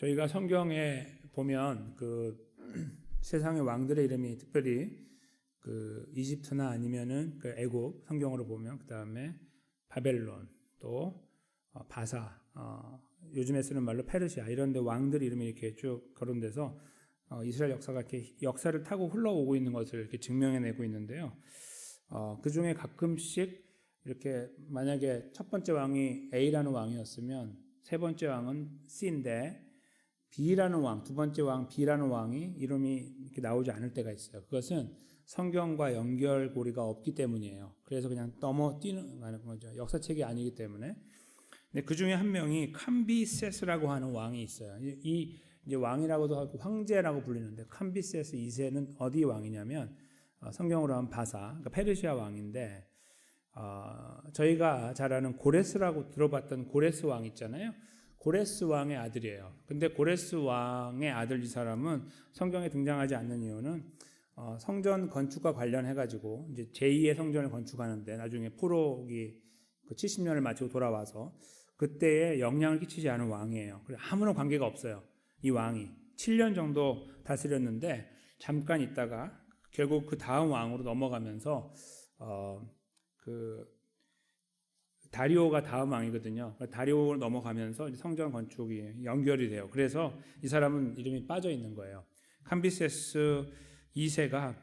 저희가 성경에 보면 그 세상의 왕들의 이름이 특별히 그 이집트나 아니면은 그 애굽 성경으로 보면 그 다음에 바벨론 또 바사 요즘에 쓰는 말로 페르시아 이런데 왕들 이름이 이렇게 쭉 거론돼서 이스라엘 역사가 이렇게 역사를 타고 흘러오고 있는 것을 이렇게 증명해내고 있는데요. 그 중에 가끔씩 이렇게 만약에 첫 번째 왕이 A라는 왕이었으면 세 번째 왕은 C인데 B라는 왕, 두 번째 왕 B라는 왕이 이름이 이렇게 나오지 않을 때가 있어요. 그것은 성경과 연결고리가 없기 때문이에요. 그래서 그냥 넘어뛰는 거죠. 역사책이 아니기 때문에. 근데 그 중에 한 명이 캄비세스라고 하는 왕이 있어요. 이 이제 왕이라고도 하고 황제라고 불리는데 캄비세스 2세는 어디 왕이냐면 성경으로 하면 바사, 그러니까 페르시아 왕인데 저희가 잘 아는 고레스라고 들어봤던 고레스 왕 있잖아요. 고레스 왕의 아들이에요. 근데 고레스 왕의 아들 이 사람은 성경에 등장하지 않는 이유는 성전 건축과 관련해가지고 이제 제2의 성전을 건축하는데 나중에 포로기 그 70년을 마치고 돌아와서 그때에 영향을 끼치지 않은 왕이에요. 그래서 아무런 관계가 없어요. 이 왕이 7년 정도 다스렸는데 잠깐 있다가 결국 그 다음 왕으로 넘어가면서 그 다리오가 다음 왕이거든요. 다리오를 넘어가면서 성전 건축이 연결이 돼요. 그래서 이 사람은 이름이 빠져 있는 거예요. 캄비세스 2세가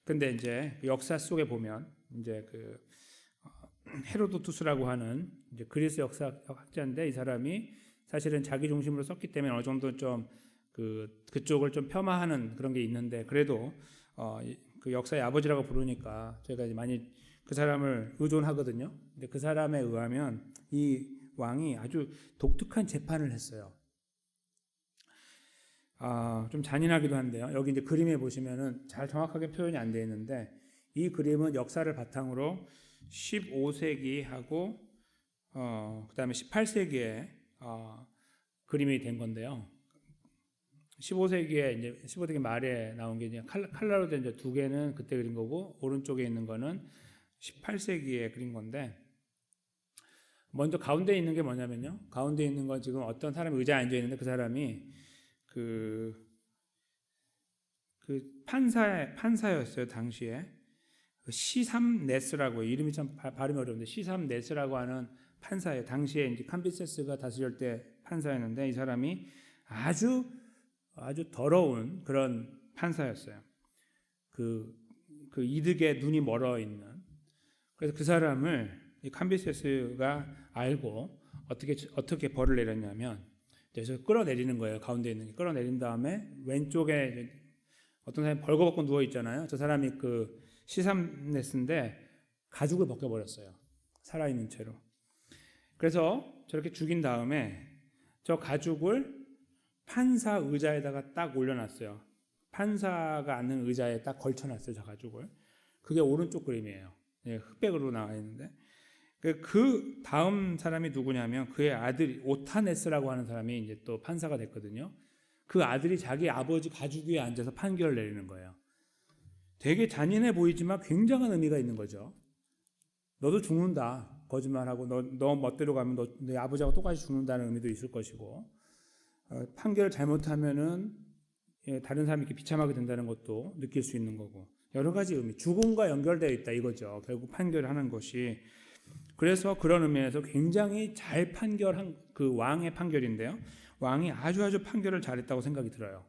근데 이제 역사 속에 보면 이제 그 헤로도투스라고 하는 이제 그리스 역사 학자인데 이 사람이 사실은 자기 중심으로 썼기 때문에 어느 정도 좀 그쪽을 좀 폄하하는 그런 게 있는데 그래도 그 역사의 아버지라고 부르니까 저희가 이제 많이 그 사람을 의존하거든요. 근데 그 사람에 의하면 이 왕이 아주 독특한 재판을 했어요. 좀 잔인하기도 한데요. 여기 이제 그림에 보시면은 잘 정확하게 표현이 안 되어 있는데 이 그림은 역사를 바탕으로 15세기하고 그다음에 18세기에 그림이 된 건데요. 15세기에 이제 15세기 말에 나온 게 이제 칼라로 된 이제 두 개는 그때 그린 거고 오른쪽에 있는 거는 18세기에 그린 건데 먼저 가운데 있는 게 뭐냐면요. 가운데 있는 건 지금 어떤 사람이 의자에 앉아 있는데 그 사람이 그 판사였어요 당시에. 시삼네스라고 이름이 참 발음이 어려운데 시삼네스라고 하는 판사예요. 당시에 이제 캄비세스가 다스릴 때 판사였는데 이 사람이 아주 더러운 그런 판사였어요. 그 이득에 눈이 멀어 있는. 그래서 그 사람을 이 캄비세스가 알고 어떻게 벌을 내렸냐면 그래서 끌어내리는 거예요. 가운데 있는 게 끌어내린 다음에 왼쪽에 어떤 사람이 벌거벗고 누워 있잖아요. 저 사람이 그 시삼네스인데 가죽을 벗겨버렸어요. 살아있는 채로. 그래서 저렇게 죽인 다음에 저 가죽을 판사 의자에다가 딱 올려놨어요. 판사가 앉는 의자에 딱 걸쳐놨어요. 저 가죽을. 그게 오른쪽 그림이에요. 흑백으로 나와 있는데 그 다음 사람이 누구냐면 그의 아들이 오타네스라고 하는 사람이 이제 또 판사가 됐거든요. 그 아들이 자기 아버지 가죽 위에 앉아서 판결을 내리는 거예요. 되게 잔인해 보이지만 굉장한 의미가 있는 거죠. 너도 죽는다. 거짓말하고 너 멋대로 가면 너 아버지하고 똑같이 죽는다는 의미도 있을 것이고 판결을 잘못하면은 다른 사람이 이렇게 비참하게 된다는 것도 느낄 수 있는 거고 여러 가지 의미, 죽음과 연결되어 있다 이거죠. 결국 판결하는 것이. 그래서 그런 의미에서 굉장히 잘 판결한 그 왕의 판결인데요. 왕이 아주 판결을 잘했다고 생각이 들어요.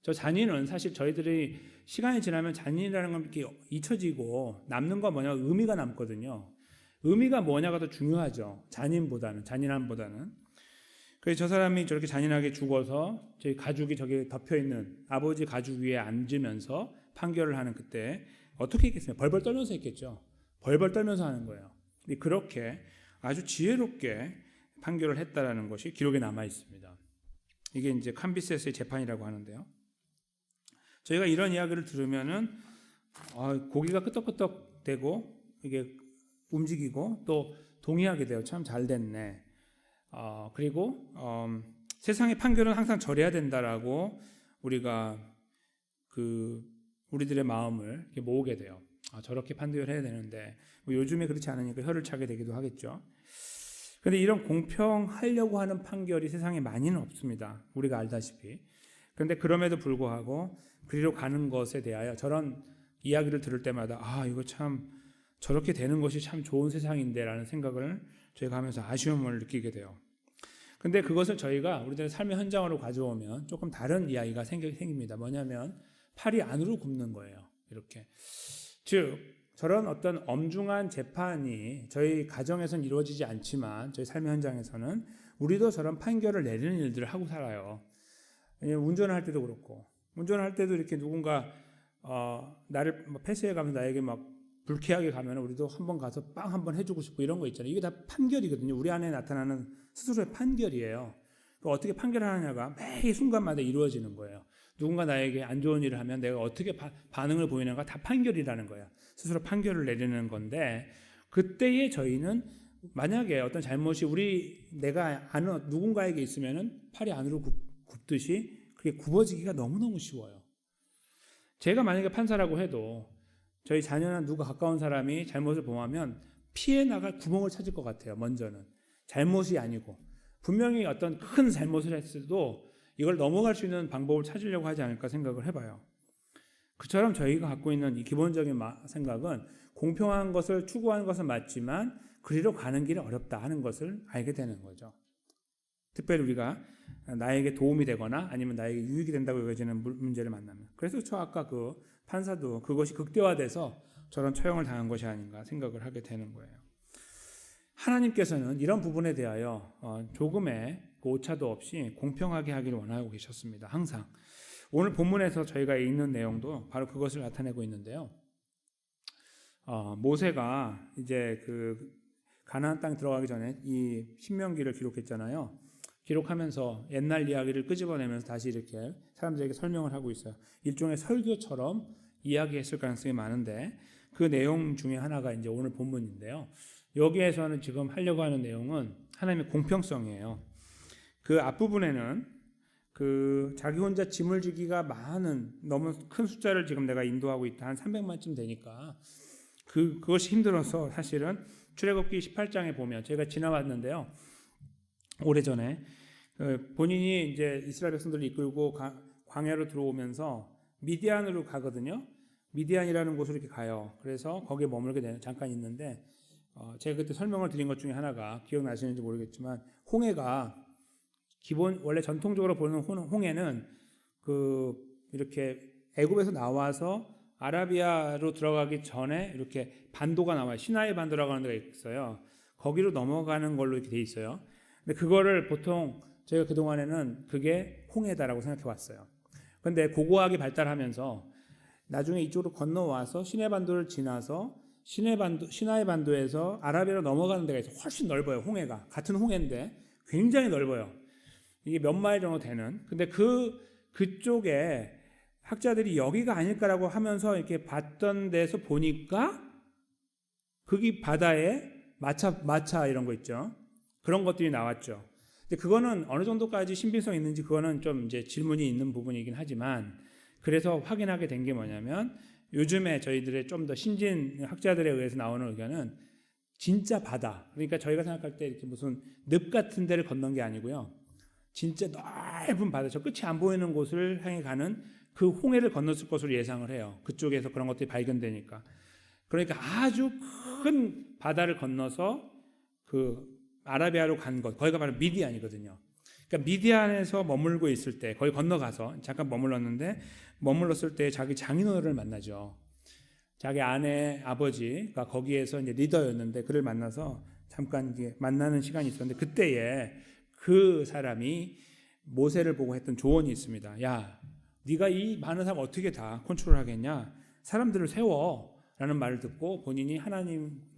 저 잔인은 사실 저희들이 시간이 지나면 잔인이라는 건 이렇게 잊혀지고 남는 건 뭐냐 의미가 남거든요. 의미가 뭐냐가 더 중요하죠. 잔인함보다는. 그래서 저 사람이 저렇게 잔인하게 죽어서 저희 가죽이 저기 덮여 있는 아버지 가죽 위에 앉으면서 판결을 하는 그때 어떻게 했겠습니까? 벌벌 떨면서 했겠죠. 벌벌 떨면서 하는 거예요. 그렇게 아주 지혜롭게 판결을 했다라는 것이 기록에 남아 있습니다. 이게 이제 캄비세스의 재판이라고 하는데요. 저희가 이런 이야기를 들으면은 고기가 끄덕끄덕 되고 이게 움직이고 또 동의하게 돼요. 참 잘 됐네. 그리고 세상의 판결은 항상 절해야 된다라고 우리가 우리들의 마음을 이렇게 모으게 돼요. 저렇게 판결해야 되는데 요즘에 그렇지 않으니까 혀를 차게 되기도 하겠죠. 그런데 이런 공평하려고 하는 판결이 세상에 많이는 없습니다. 우리가 알다시피. 그런데 그럼에도 불구하고 그리로 가는 것에 대하여 저런 이야기를 들을 때마다 이거 참 저렇게 되는 것이 참 좋은 세상인데라는 생각을 저희가 하면서 아쉬움을 느끼게 돼요. 근데 그것을 저희가 우리들의 삶의 현장으로 가져오면 조금 다른 이야기가 생깁니다. 뭐냐면 팔이 안으로 굽는 거예요. 이렇게. 즉 저런 어떤 엄중한 재판이 저희 가정에서는 이루어지지 않지만 저희 삶의 현장에서는 우리도 저런 판결을 내리는 일들을 하고 살아요. 운전을 할 때도 그렇고 운전을 할 때도 이렇게 누군가 나를 패스해 가면서 나에게 막 불쾌하게 가면 우리도 한번 가서 빵 한번 해주고 싶고 이런 거 있잖아요. 이게 다 판결이거든요. 우리 안에 나타나는 스스로의 판결이에요. 어떻게 판결하느냐가 매 순간마다 이루어지는 거예요. 누군가 나에게 안 좋은 일을 하면 내가 어떻게 반응을 보이는가 다 판결이라는 거야. 스스로 판결을 내리는 건데 그때에 저희는 만약에 어떤 잘못이 내가 아는 누군가에게 있으면은 팔이 안으로 굽듯이 그게 굽어지기가 너무너무 쉬워요. 제가 만약에 판사라고 해도 저희 자녀나 누가 가까운 사람이 잘못을 범하면 피해 나갈 구멍을 찾을 것 같아요. 먼저는 잘못이 아니고 분명히 어떤 큰 잘못을 했어도 이걸 넘어갈 수 있는 방법을 찾으려고 하지 않을까 생각을 해봐요. 그처럼 저희가 갖고 있는 이 기본적인 생각은 공평한 것을 추구하는 것은 맞지만 그리로 가는 길이 어렵다 하는 것을 알게 되는 거죠. 특별히 우리가 나에게 도움이 되거나 아니면 나에게 유익이 된다고 여겨지는 문제를 만나면. 그래서 저 아까 그 판사도 그것이 극대화돼서 저런 처형을 당한 것이 아닌가 생각을 하게 되는 거예요. 하나님께서는 이런 부분에 대하여 조금의 오차도 없이 공평하게 하기를 원하고 계셨습니다. 항상. 오늘 본문에서 저희가 읽는 내용도 바로 그것을 나타내고 있는데요. 모세가 이제 그 가나안 땅 들어가기 전에 이 신명기를 기록했잖아요. 기록하면서 옛날 이야기를 끄집어내면서 다시 이렇게 사람들에게 설명을 하고 있어요. 일종의 설교처럼 이야기했을 가능성이 많은데 그 내용 중에 하나가 이제 오늘 본문인데요. 여기에서는 지금 하려고 하는 내용은 하나님의 공평성이에요. 그 앞부분에는 그 자기 혼자 짐을 지기가 많은 너무 큰 숫자를 지금 내가 인도하고 있다. 한 300만쯤 되니까 그것이 힘들어서 사실은 출애굽기 18장에 보면 제가 지나왔는데요. 오래전에 본인이 이제 이스라엘 백성들을 이끌고 광야로 들어오면서 미디안으로 가거든요. 미디안이라는 곳으로 이렇게 가요. 그래서 거기에 머물게 되는 잠깐 있는데 제가 그때 설명을 드린 것 중에 하나가 기억나시는지 모르겠지만 홍해가 원래 전통적으로 보는 홍해는 이렇게 애굽에서 나와서 아라비아로 들어가기 전에 이렇게 반도가 나와요. 시나이 반도라고 하는 데가 있어요. 거기로 넘어가는 걸로 이렇게 돼 있어요. 근데 그거를 보통 제가 그동안에는 그게 홍해다라고 생각해 왔어요. 근데 고고학이 발달하면서 나중에 이쪽으로 건너와서 시내 반도를 지나서 시나이 반도에서 아라비아로 넘어가는 데가 있어요. 훨씬 넓어요. 홍해가. 같은 홍해인데 굉장히 넓어요. 이게 몇 마일 정도 되는. 근데 그쪽에 학자들이 여기가 아닐까라고 하면서 이렇게 봤던 데서 보니까 거기 바다에 마차 이런 거 있죠. 그런 것들이 나왔죠. 근데 그거는 어느 정도까지 신빙성 있는지 그거는 좀 이제 질문이 있는 부분이긴 하지만 그래서 확인하게 된 게 뭐냐면 요즘에 저희들의 좀 더 신진 학자들에 의해서 나오는 의견은 진짜 바다. 그러니까 저희가 생각할 때 이렇게 무슨 늪 같은 데를 건넌 게 아니고요. 진짜 넓은 바다, 저 끝이 안 보이는 곳을 향해 가는 그 홍해를 건넜을 것으로 예상을 해요. 그쪽에서 그런 것들이 발견되니까. 그러니까 아주 큰 바다를 건너서 그 아라비아로 간 것, 거기가 바로 미디안이거든요. 그러니까 미디안에서 머물고 있을 때, 거기 건너가서 잠깐 머물렀을 때 자기 장인어른을 만나죠. 자기 아내 아버지가 거기에서 이제 리더였는데 그를 만나서 잠깐 이제 만나는 시간이 있었는데 그때에 그 사람이 모세를 보고 했던 조언이 있습니다. 야, 네가 이 많은 사람 어떻게 다 컨트롤하겠냐? 사람들을 세워라는 말을 듣고 본인이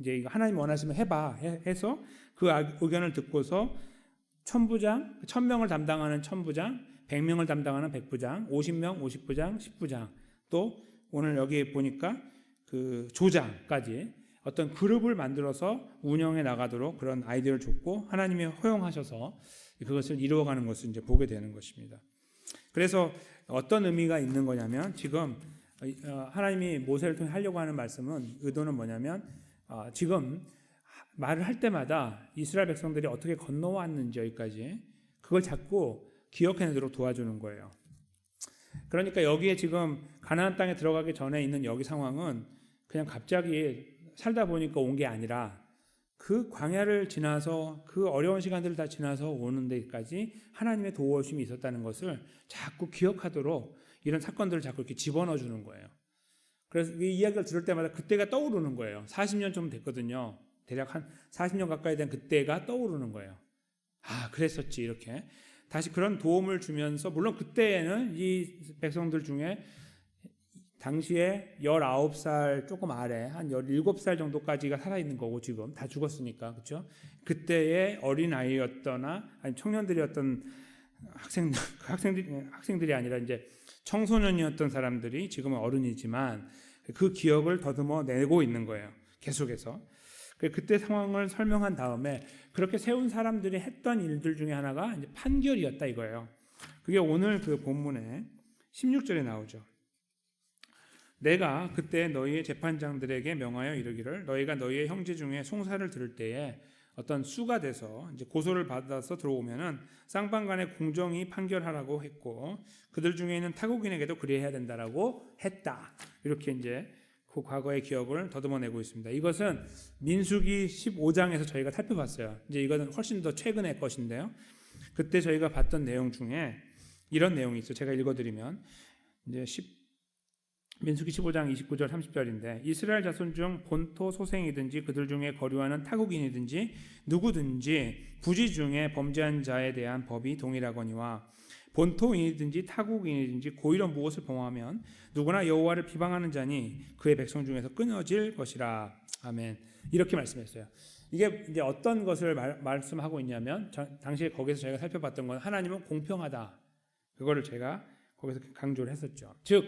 이제 하나님 원하시면 해봐 해서 그 의견을 듣고서 1000명을 담당하는 1000부장, 100명을 담당하는 100부장, 50명, 50부장, 10부장, 또 오늘 여기 보니까 그 조장까지 어떤 그룹을 만들어서 운영해 나가도록 그런 아이디어를 줬고 하나님이 허용하셔서 그것을 이루어가는 것을 이제 보게 되는 것입니다. 그래서 어떤 의미가 있는 거냐면 지금 하나님이 모세를 통해 하려고 하는 말씀은 의도는 뭐냐면 지금 말을 할 때마다 이스라엘 백성들이 어떻게 건너왔는지 여기까지 그걸 자꾸 기억해내도록 도와주는 거예요. 그러니까 여기에 지금 가나안 땅에 들어가기 전에 있는 여기 상황은 그냥 갑자기 살다 보니까 온 게 아니라 그 광야를 지나서 그 어려운 시간들을 다 지나서 오는 데까지 하나님의 도우심이 있었다는 것을 자꾸 기억하도록 이런 사건들을 자꾸 이렇게 집어넣어 주는 거예요. 그래서 이 이야기를 들을 때마다 그때가 떠오르는 거예요. 40년 좀 됐거든요. 대략 한 40년 가까이 된 그때가 떠오르는 거예요. 아, 그랬었지 이렇게. 다시 그런 도움을 주면서 물론 그때에는 이 백성들 중에 당시에 19살 조금 아래 한 17살 정도까지가 살아있는 거고 지금 다 죽었으니까 그렇죠? 그때의 어린아이였거나 아니 청년들이었던 학생들이 아니라 이제 청소년이었던 사람들이 지금은 어른이지만 그 기억을 더듬어 내고 있는 거예요. 계속해서. 그때 상황을 설명한 다음에 그렇게 세운 사람들이 했던 일들 중에 하나가 이제 판결이었다 이거예요. 그게 오늘 그 본문에 16절에 나오죠. 내가 그때 너희의 재판장들에게 명하여 이르기를 너희가 너희의 형제 중에 송사를 들을 때에 어떤 수가 돼서 이제 고소를 받아서 들어오면은 쌍방간에 공정히 판결하라고 했고 그들 중에 있는 타국인에게도 그리해야 된다라고 했다. 이렇게 이제 그 과거의 기억을 더듬어내고 있습니다. 이것은 민수기 15장에서 저희가 살펴봤어요. 이제 이거는 훨씬 더 최근의 것인데요. 그때 저희가 봤던 내용 중에 이런 내용이 있어요. 제가 읽어드리면 이제 민수기 15장 29절 30절인데 이스라엘 자손 중 본토 소생이든지 그들 중에 거류하는 타국인이든지 누구든지 부지 중에 범죄한 자에 대한 법이 동일하거니와 본토인이든지 타국인이든지 고의로 무엇을 범하면 누구나 여호와를 비방하는 자니 그의 백성 중에서 끊어질 것이라. 아멘. 이렇게 말씀했어요. 이게 이제 어떤 것을 말씀하고 있냐면 당시에 거기서 저희가 살펴봤던 건 하나님은 공평하다. 그거를 제가 거기서 강조를 했었죠. 즉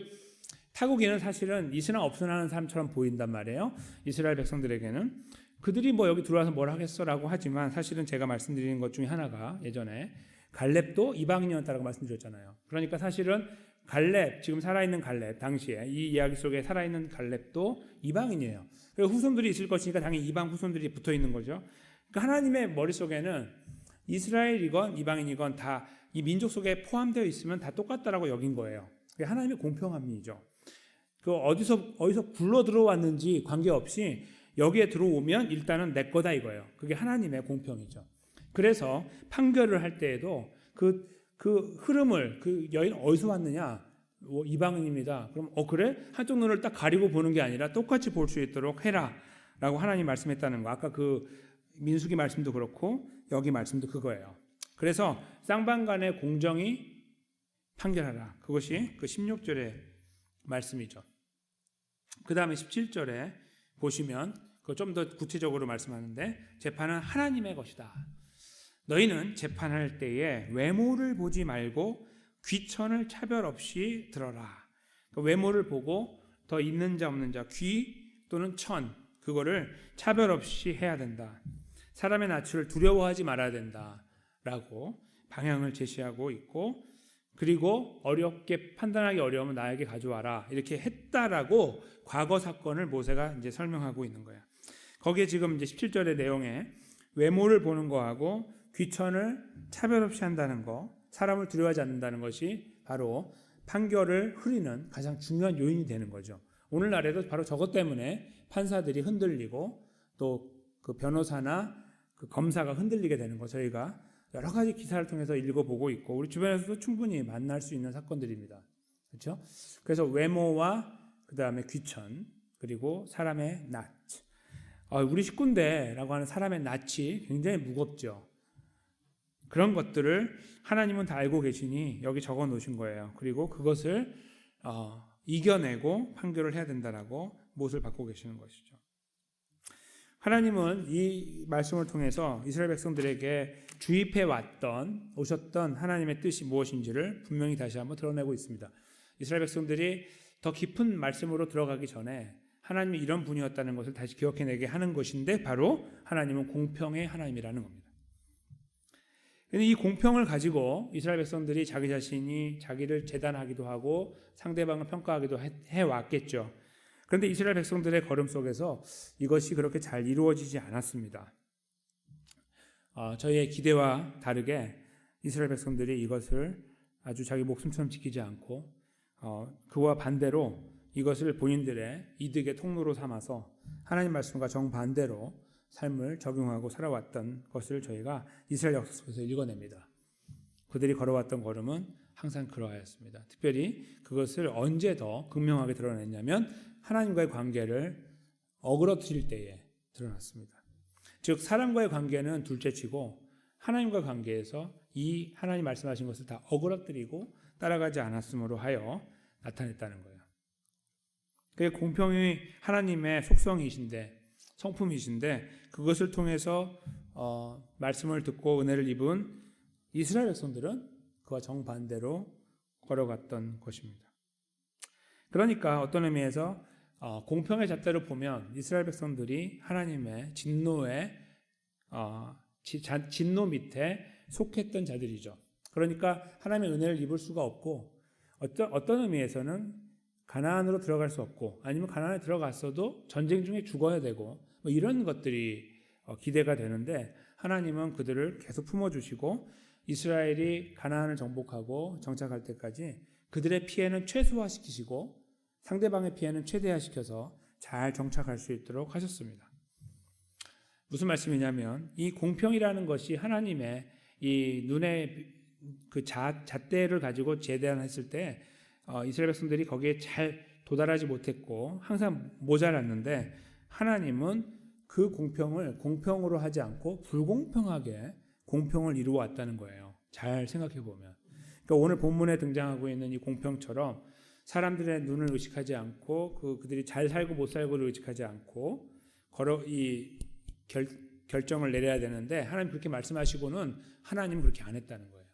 타국인은 사실은 있으나 없으나 하는 사람처럼 보인단 말이에요. 이스라엘 백성들에게는 그들이 뭐 여기 들어와서 뭘 하겠어라고 하지만 사실은 제가 말씀드린 것 중에 하나가 예전에 갈렙도 이방인이었다고 말씀드렸잖아요. 그러니까 사실은 갈렙, 지금 살아있는 갈렙, 당시에 이 이야기 속에 살아있는 갈렙도 이방인이에요. 그리고 후손들이 있을 것이니까 당연히 이방 후손들이 붙어 있는 거죠. 그러니까 하나님의 머릿속에는 이스라엘이건 이방인이건 다 이 민족 속에 포함되어 있으면 다 똑같다라고 여긴 거예요. 그게 하나님의 공평함이죠. 그 어디서 굴러 들어왔는지 관계없이 여기에 들어오면 일단은 내 거다 이거예요. 그게 하나님의 공평이죠. 그래서 판결을 할 때에도 그 흐름을 그 여인 어디서 왔느냐? 이방인입니다. 그럼 그래? 한쪽 눈을 딱 가리고 보는 게 아니라 똑같이 볼 수 있도록 해라라고 하나님 말씀했다는 거. 아까 그 민수기 말씀도 그렇고 여기 말씀도 그거예요. 그래서 쌍방간에 공정히 판결하라. 그것이 그 16절의 말씀이죠. 그 다음에 17절에 보시면 그 좀 더 구체적으로 말씀하는데 재판은 하나님의 것이다. 너희는 재판할 때에 외모를 보지 말고 귀천을 차별 없이 들어라. 그러니까 외모를 보고 더 있는 자 없는 자, 귀 또는 천 그거를 차별 없이 해야 된다. 사람의 낯을 두려워하지 말아야 된다라고 방향을 제시하고 있고 그리고 어렵게 판단하기 어려우면 나에게 가져와라 이렇게 했다라고 과거 사건을 모세가 이제 설명하고 있는 거예요. 거기에 지금 이제 17절의 내용에 외모를 보는 거하고 귀천을 차별 없이 한다는 거, 사람을 두려워하지 않는다는 것이 바로 판결을 흐리는 가장 중요한 요인이 되는 거죠. 오늘날에도 바로 저것 때문에 판사들이 흔들리고 또 그 변호사나 그 검사가 흔들리게 되는 거 저희가 여러 가지 기사를 통해서 읽어보고 있고 우리 주변에서도 충분히 만날 수 있는 사건들입니다. 그렇죠? 그래서 외모와 그 다음에 귀천 그리고 사람의 낯. 우리 식구인데라고 하는 사람의 낯이 굉장히 무겁죠. 그런 것들을 하나님은 다 알고 계시니 여기 적어 놓으신 거예요. 그리고 그것을 이겨내고 판결을 해야 된다라고 못을 받고 계시는 것이죠. 하나님은 이 말씀을 통해서 이스라엘 백성들에게 주입해 오셨던 하나님의 뜻이 무엇인지를 분명히 다시 한번 드러내고 있습니다. 이스라엘 백성들이 더 깊은 말씀으로 들어가기 전에 하나님이 이런 분이었다는 것을 다시 기억해내게 하는 것인데 바로 하나님은 공평의 하나님이라는 겁니다. 그런데 이 공평을 가지고 이스라엘 백성들이 자기 자신이 자기를 재단하기도 하고 상대방을 평가하기도 해왔겠죠. 그런데 이스라엘 백성들의 걸음 속에서 이것이 그렇게 잘 이루어지지 않았습니다. 저희의 기대와 다르게 이스라엘 백성들이 이것을 아주 자기 목숨처럼 지키지 않고 그와 반대로 이것을 본인들의 이득의 통로로 삼아서 하나님 말씀과 정반대로 삶을 적용하고 살아왔던 것을 저희가 이스라엘 역사 속에서 읽어냅니다. 그들이 걸어왔던 걸음은 항상 그러하였습니다. 특별히 그것을 언제 더 극명하게 드러냈냐면 하나님과의 관계를 어그러뜨릴 때에 드러났습니다. 즉 사람과의 관계는 둘째치고 하나님과 관계에서 이 하나님 말씀하신 것을 다 어그러뜨리고 따라가지 않았으므로 하여 나타냈다는 거예요. 그게 공평이 하나님의 속성이신데 성품이신데 그것을 통해서 말씀을 듣고 은혜를 입은 이스라엘 백성들은 그와 정반대로 걸어갔던 것입니다. 그러니까 어떤 의미에서 공평의 잣대로 보면 이스라엘 백성들이 하나님의 진노 밑에 속했던 자들이죠. 그러니까 하나님의 은혜를 입을 수가 없고 어떤 의미에서는 가나안으로 들어갈 수 없고 아니면 가나안에 들어갔어도 전쟁 중에 죽어야 되고 뭐 이런 것들이 기대가 되는데 하나님은 그들을 계속 품어주시고 이스라엘이 가나안을 정복하고 정착할 때까지 그들의 피해는 최소화시키시고 상대방의 피해는 최대화시켜서 잘 정착할 수 있도록 하셨습니다. 무슨 말씀이냐면 이 공평이라는 것이 하나님의 이 눈에 그 잣대를 가지고 재단했을 때 이스라엘 백성들이 거기에 잘 도달하지 못했고 항상 모자랐는데 하나님은 그 공평을 공평으로 하지 않고 불공평하게 공평을 이루어 왔다는 거예요. 잘 생각해 보면. 그러니까 오늘 본문에 등장하고 있는 이 공평처럼 사람들의 눈을 의식하지 않고 그들이 잘 살고 못 살고를 의식하지 않고 결정을 내려야 되는데 하나님 그렇게 말씀하시고는 하나님은 그렇게 안 했다는 거예요.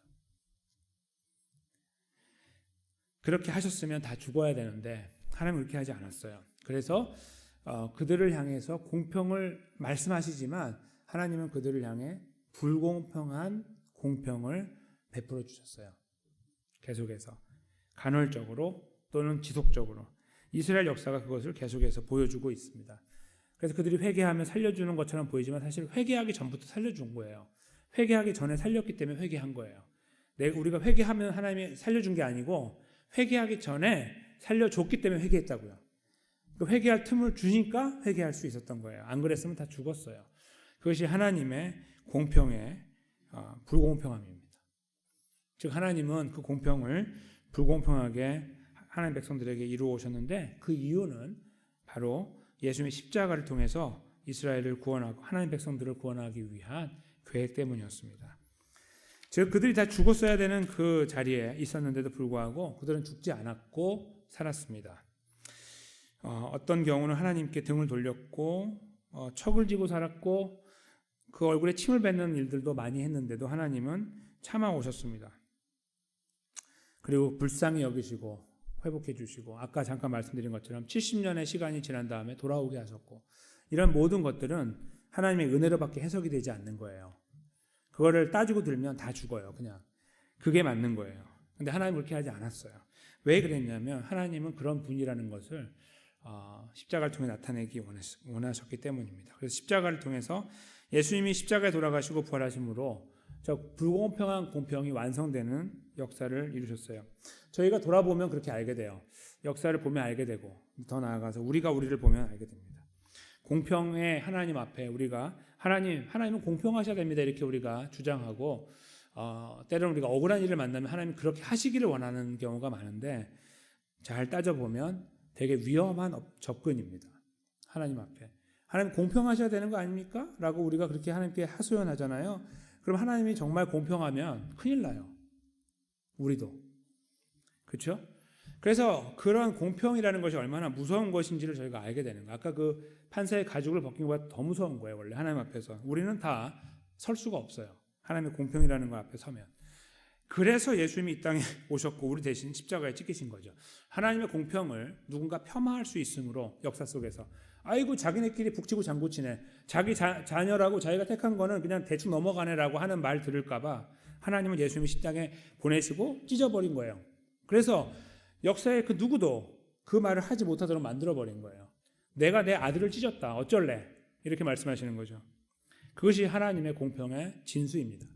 그렇게 하셨으면 다 죽어야 되는데 하나님은 그렇게 하지 않았어요. 그래서 그들을 향해서 공평을 말씀하시지만 하나님은 그들을 향해 불공평한 공평을 베풀어 주셨어요. 계속해서 간헐적으로 또는 지속적으로 이스라엘 역사가 그것을 계속해서 보여주고 있습니다. 그래서 그들이 회개하면 살려주는 것처럼 보이지만 사실 회개하기 전부터 살려준 거예요. 회개하기 전에 살렸기 때문에 회개한 거예요. 우리가 회개하면 하나님이 살려준 게 아니고 회개하기 전에 살려줬기 때문에 회개했다고요. 회개할 틈을 주니까 회개할 수 있었던 거예요. 안 그랬으면 다 죽었어요. 그것이 하나님의 공평의 불공평함입니다. 즉 하나님은 그 공평을 불공평하게 하나님 백성들에게 이루어 오셨는데 그 이유는 바로 예수님의 십자가를 통해서 이스라엘을 구원하고 하나님 백성들을 구원하기 위한 계획 때문이었습니다. 즉 그들이 다 죽었어야 되는 그 자리에 있었는데도 불구하고 그들은 죽지 않았고 살았습니다. 어떤 경우는 하나님께 등을 돌렸고 척을 지고 살았고 그 얼굴에 침을 뱉는 일들도 많이 했는데도 하나님은 참아 오셨습니다. 그리고 불쌍히 여기시고 회복해 주시고 아까 잠깐 말씀드린 것처럼 70년의 시간이 지난 다음에 돌아오게 하셨고 이런 모든 것들은 하나님의 은혜로밖에 해석이 되지 않는 거예요. 그거를 따지고 들면 다 죽어요. 그냥 그게 맞는 거예요. 근데 하나님은 그렇게 하지 않았어요. 왜 그랬냐면 하나님은 그런 분이라는 것을 십자가를 통해 나타내기 원하셨기 때문입니다. 그래서 십자가를 통해서 예수님이 십자가에 돌아가시고 부활하심으로 저 불공평한 공평이 완성되는 역사를 이루셨어요. 저희가 돌아보면 그렇게 알게 돼요. 역사를 보면 알게 되고 더 나아가서 우리가 우리를 보면 알게 됩니다. 공평의 하나님 앞에 우리가 하나님은 공평하셔야 됩니다. 이렇게 우리가 주장하고 때로는 우리가 억울한 일을 만나면 하나님 그렇게 하시기를 원하는 경우가 많은데 잘 따져보면 되게 위험한 접근입니다. 하나님 앞에. 하나님 공평하셔야 되는 거 아닙니까? 라고 우리가 그렇게 하나님께 하소연하잖아요. 그럼 하나님이 정말 공평하면 큰일 나요. 우리도. 그렇죠? 그래서 그런 공평이라는 것이 얼마나 무서운 것인지를 저희가 알게 되는 거예요. 아까 그 판사의 가죽을 벗긴 것보다 더 무서운 거예요. 원래 하나님 앞에서. 우리는 다 설 수가 없어요. 하나님의 공평이라는 것 앞에 서면. 그래서 예수님이 이 땅에 오셨고 우리 대신 십자가에 찍히신 거죠. 하나님의 공평을 누군가 폄하할 수 있으므로 역사 속에서 아이고 자기네끼리 북치고 장구치네. 자기 자녀라고 자기가 택한 거는 그냥 대충 넘어가네라고 하는 말 들을까 봐 하나님은 예수님이 십자가에 보내시고 찢어버린 거예요. 그래서 역사에 그 누구도 그 말을 하지 못하도록 만들어버린 거예요. 내가 내 아들을 찢었다. 어쩔래? 이렇게 말씀하시는 거죠. 그것이 하나님의 공평의 진수입니다.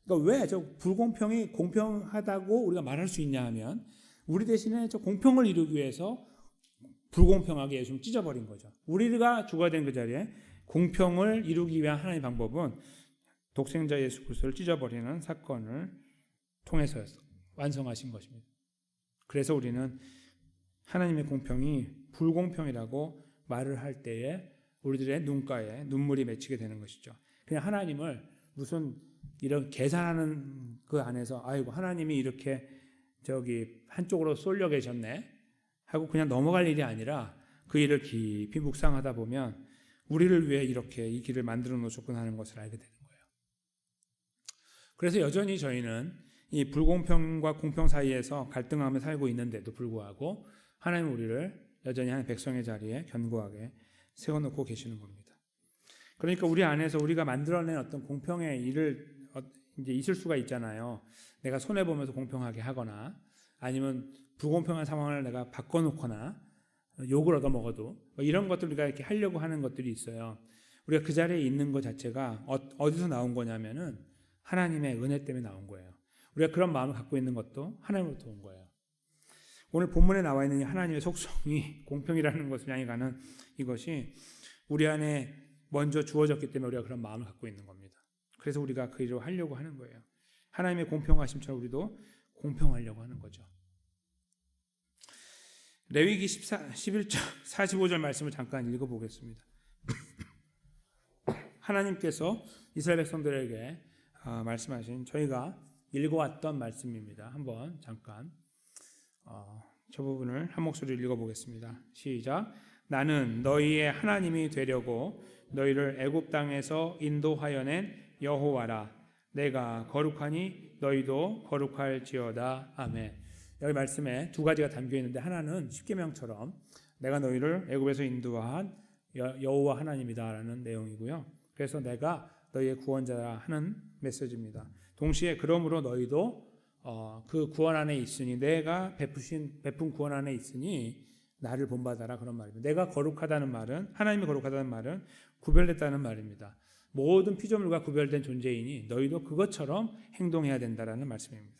그러니까 왜 저 불공평이 공평하다고 우리가 말할 수 있냐 하면 우리 대신에 저 공평을 이루기 위해서 불공평하게 예수를 찢어버린 거죠. 우리가 죽어야 된 그 자리에 공평을 이루기 위한 하나님의 방법은 독생자 예수 그리스도를 찢어버리는 사건을 통해서 완성하신 것입니다. 그래서 우리는 하나님의 공평이 불공평이라고 말을 할 때에 우리들의 눈가에 눈물이 맺히게 되는 것이죠. 그냥 하나님을 무슨 이런 계산하는 그 안에서 아이고 하나님이 이렇게 저기 한쪽으로 쏠려 계셨네 하고 그냥 넘어갈 일이 아니라 그 일을 깊이 묵상하다 보면 우리를 위해 이렇게 이 길을 만들어 놓으셨구나 하는 것을 알게 되는 거예요. 그래서 여전히 저희는 이 불공평과 공평 사이에서 갈등하며 살고 있는데도 불구하고 하나님 우리를 여전히 한 백성의 자리에 견고하게 세워놓고 계시는 겁니다. 그러니까 우리 안에서 우리가 만들어낸 어떤 공평의 일을 이제 있을 수가 있잖아요. 내가 손해 보면서 공평하게 하거나 아니면 불공평한 상황을 내가 바꿔놓거나 욕을 얻어 먹어도 이런 것들 우리가 이렇게 하려고 하는 것들이 있어요. 우리가 그 자리에 있는 것 자체가 어디서 나온 거냐면은 하나님의 은혜 때문에 나온 거예요. 우리가 그런 마음을 갖고 있는 것도 하나님으로부터 온 거예요. 오늘 본문에 나와 있는 이 하나님의 속성이 공평이라는 것을 향해 가는 이것이 우리 안에 먼저 주어졌기 때문에 우리가 그런 마음을 갖고 있는 겁니다. 그래서 우리가 그 일을 하려고 하는 거예요. 하나님의 공평하심처럼 우리도 공평하려고 하는 거죠. 레위기 11장 45절 말씀을 잠깐 읽어보겠습니다. 하나님께서 이스라엘 백성들에게 말씀하신 저희가 읽어왔던 말씀입니다. 한번 잠깐 저 부분을 한 목소리로 읽어보겠습니다. 시작. 나는 너희의 하나님이 되려고 너희를 애굽 땅에서 인도하여 낸 여호와라. 내가 거룩하니 너희도 거룩할지어다. 아멘. 여기 말씀에 두 가지가 담겨 있는데 하나는 십계명처럼 내가 너희를 애굽에서 인도한 여호와 하나님이다라는 내용이고요. 그래서 내가 너희의 구원자라 하는 메시지입니다. 동시에 그러므로 너희도 그 구원 안에 있으니 내가 베푼 구원 안에 있으니 나를 본받아라 그런 말입니다. 내가 거룩하다는 말은 하나님이 거룩하다는 말은 구별됐다는 말입니다. 모든 피조물과 구별된 존재이니 너희도 그것처럼 행동해야 된다라는 말씀입니다.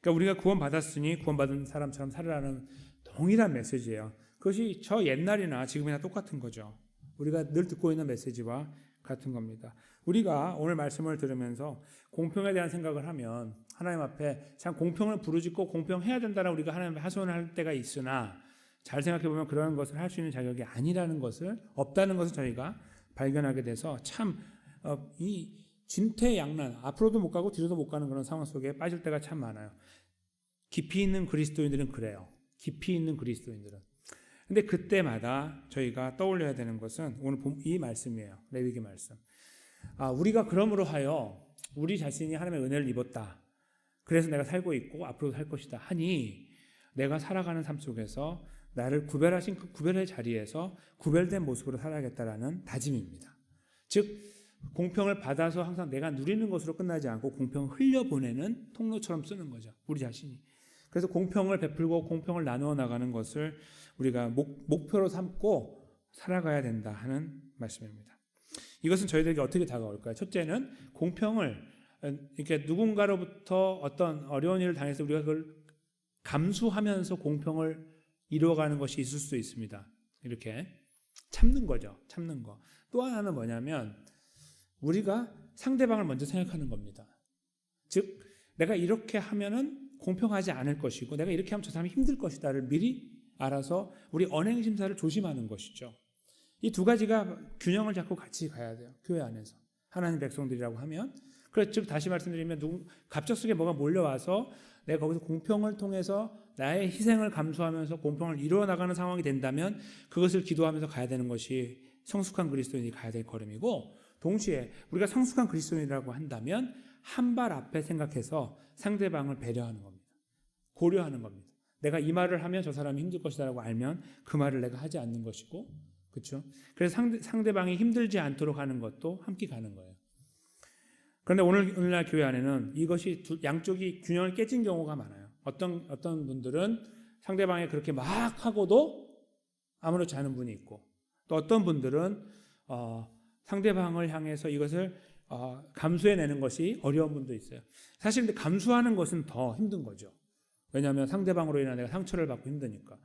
그러니까 우리가 구원받았으니 구원받은 사람처럼 살으라는 동일한 메시지예요. 그것이 저 옛날이나 지금이나 똑같은 거죠. 우리가 늘 듣고 있는 메시지와 같은 겁니다. 우리가 오늘 말씀을 들으면서 공평에 대한 생각을 하면 하나님 앞에 참 공평을 부르짖고 공평해야 된다는 우리가 하나님 앞에 하소연을 할 때가 있으나 잘 생각해 보면 그런 것을 할 수 있는 자격이 아니라는 것을 없다는 것을 저희가 발견하게 돼서 참 이 진퇴양난 앞으로도 못 가고 뒤로도 못 가는 그런 상황 속에 빠질 때가 참 많아요. 깊이 있는 그리스도인들은 그래요. 깊이 있는 그리스도인들은. 근데 그때마다 저희가 떠올려야 되는 것은 오늘 이 말씀이에요. 레위기 말씀. 우리가 그러므로 하여 우리 자신이 하나님의 은혜를 입었다. 그래서 내가 살고 있고 앞으로도 살 것이다 하니 내가 살아가는 삶 속에서 나를 구별하신 그 구별의 자리에서 구별된 모습으로 살아야겠다라는 다짐입니다. 즉 공평을 받아서 항상 내가 누리는 것으로 끝나지 않고 공평을 흘려보내는 통로처럼 쓰는 거죠. 우리 자신이. 그래서 공평을 베풀고 공평을 나누어 나가는 것을 우리가 목표로 삼고 살아가야 된다 하는 말씀입니다. 이것은 저희들에게 어떻게 다가올까요? 첫째는 공평을 이렇게 누군가로부터 어떤 어려운 일을 당해서 우리가 그걸 감수하면서 공평을 이루어가는 것이 있을 수 있습니다. 이렇게 참는 거죠. 참는 거. 또 하나는 뭐냐면 우리가 상대방을 먼저 생각하는 겁니다. 즉 내가 이렇게 하면은 공평하지 않을 것이고 내가 이렇게 하면 저 사람이 힘들 것이다를 미리 알아서 우리 언행 심사를 조심하는 것이죠. 이 두 가지가 균형을 잡고 같이 가야 돼요. 교회 안에서. 하나님 백성들이라고 하면 즉 다시 말씀드리면 갑작스럽게 뭐가 몰려와서 내가 거기서 공평을 통해서 나의 희생을 감수하면서 공평을 이루어 나가는 상황이 된다면 그것을 기도하면서 가야 되는 것이 성숙한 그리스도인이 가야 될 걸음이고 동시에 우리가 성숙한 그리스도인이라고 한다면 한 발 앞에 생각해서 상대방을 배려하는 겁니다. 고려하는 겁니다. 내가 이 말을 하면 저 사람이 힘들 것이다라고 알면 그 말을 내가 하지 않는 것이고 그렇죠? 그래서 상대방이 힘들지 않도록 하는 것도 함께 가는 거예요. 그런데 오늘날 교회 안에는 이것이 양쪽이 균형을 깨진 경우가 많아요. 어떤 분들은 상대방이 그렇게 막 하고도 아무렇지 않은 분이 있고 또 어떤 분들은 상대방을 향해서 이것을 감수해내는 것이 어려운 분도 있어요. 사실 근데 감수하는 것은 더 힘든 거죠. 왜냐하면 상대방으로 인한 내가 상처를 받고 힘드니까.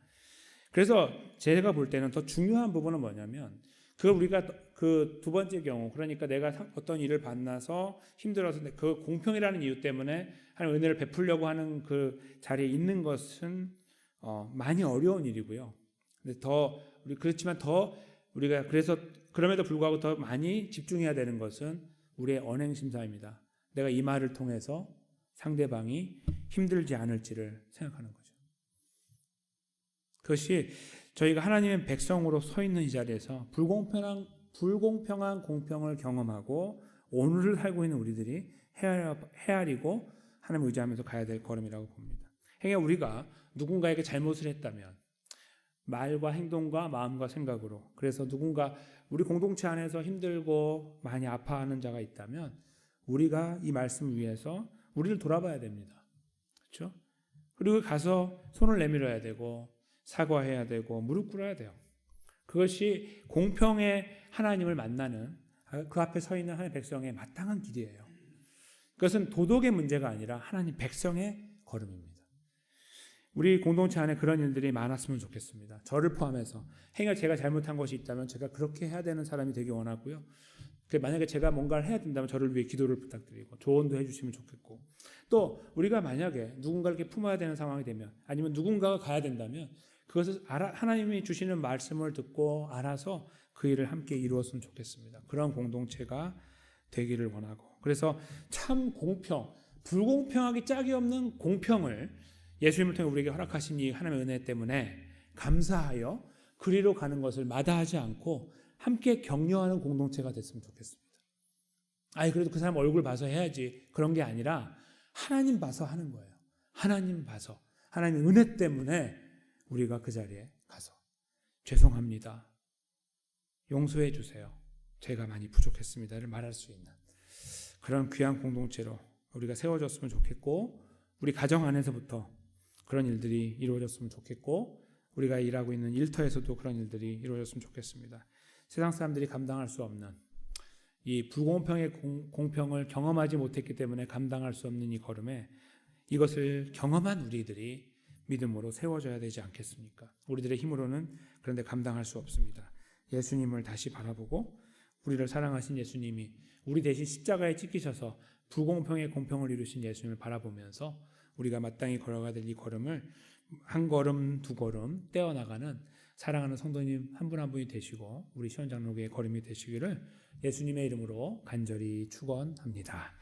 그래서 제가 볼 때는 더 중요한 부분은 뭐냐면 우리가 그 두 번째 경우, 그러니까 내가 어떤 일을 만나서 힘들어서 그 공평이라는 이유 때문에 하나님 은혜를 베풀려고 하는 그 자리에 있는 것은 많이 어려운 일이고요. 근데 그렇지만 더 우리가 그래서 그럼에도 불구하고 더 많이 집중해야 되는 것은 우리의 언행심사입니다. 내가 이 말을 통해서 상대방이 힘들지 않을지를 생각하는 거죠. 그것이 저희가 하나님의 백성으로 서 있는 이 자리에서 불공평한 공평을 경험하고 오늘을 살고 있는 우리들이 헤아리고 하나님을 의지하면서 가야 될 걸음이라고 봅니다. 행여 우리가 누군가에게 잘못을 했다면 말과 행동과 마음과 생각으로, 그래서 누군가 우리 공동체 안에서 힘들고 많이 아파하는 자가 있다면 우리가 이 말씀을 위해서 우리를 돌아봐야 됩니다. 그렇죠? 그리고 가서 손을 내밀어야 되고 사과해야 되고 무릎 꿇어야 돼요. 그것이 공평의 하나님을 만나는 그 앞에 서 있는 하나님의 백성의 마땅한 길이에요. 그것은 도덕의 문제가 아니라 하나님 백성의 걸음입니다. 우리 공동체 안에 그런 일들이 많았으면 좋겠습니다. 저를 포함해서 행여 제가 잘못한 것이 있다면 제가 그렇게 해야 되는 사람이 되기 원하고요. 만약에 제가 뭔가를 해야 된다면 저를 위해 기도를 부탁드리고 조언도 해주시면 좋겠고, 또 우리가 만약에 누군가를 이렇게 품어야 되는 상황이 되면, 아니면 누군가가 가야 된다면 그것을 하나님이 주시는 말씀을 듣고 알아서 그 일을 함께 이루었으면 좋겠습니다. 그런 공동체가 되기를 원하고, 그래서 참 불공평하기 짝이 없는 공평을 예수님을 통해 우리에게 허락하신 이 하나님의 은혜 때문에 감사하여 그리로 가는 것을 마다하지 않고 함께 격려하는 공동체가 됐으면 좋겠습니다. 그래도 그 사람 얼굴 봐서 해야지, 그런 게 아니라 하나님 봐서 하는 거예요. 하나님 봐서, 하나님의 은혜 때문에 우리가 그 자리에 가서 죄송합니다, 용서해 주세요, 제가 많이 부족했습니다를 말할 수 있는 그런 귀한 공동체로 우리가 세워졌으면 좋겠고, 우리 가정 안에서부터 그런 일들이 이루어졌으면 좋겠고, 우리가 일하고 있는 일터에서도 그런 일들이 이루어졌으면 좋겠습니다. 세상 사람들이 감당할 수 없는 이 불공평의 공평을 경험하지 못했기 때문에 감당할 수 없는 이 걸음에 이것을 경험한 우리들이 믿음으로 세워져야 되지 않겠습니까? 우리들의 힘으로는 그런데 감당할 수 없습니다. 예수님을 다시 바라보고 우리를 사랑하신 예수님이 우리 대신 십자가에 찢기셔서 불공평의 공평을 이루신 예수님을 바라보면서 우리가 마땅히 걸어가야 될 이 걸음을 한 걸음 두 걸음 떼어나가는 사랑하는 성도님 한 분 한 분이 되시고 우리 시원장로교의 걸음이 되시기를 예수님의 이름으로 간절히 축원합니다.